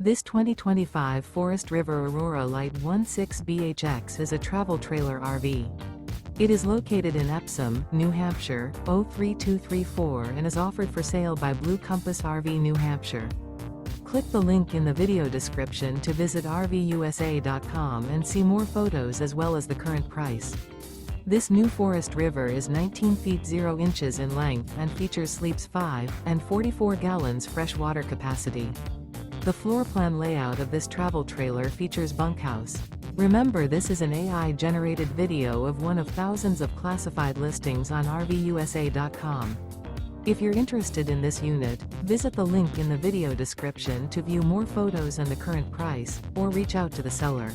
This 2025 Forest River Aurora Light 16BHX is a travel trailer RV. It is located in Epsom, New Hampshire, 03234 and is offered for sale by Blue Compass RV New Hampshire. Click the link in the video description to visit RVUSA.com and see more photos as well as the current price. This new Forest River is 19 feet 0 inches in length and features sleeps 5 and 44 gallons fresh water capacity. The floor plan layout of this travel trailer features bunkhouse. Remember, this is an AI-generated video of one of thousands of classified listings on RVUSA.com. If you're interested in this unit, visit the link in the video description to view more photos and the current price, or reach out to the seller.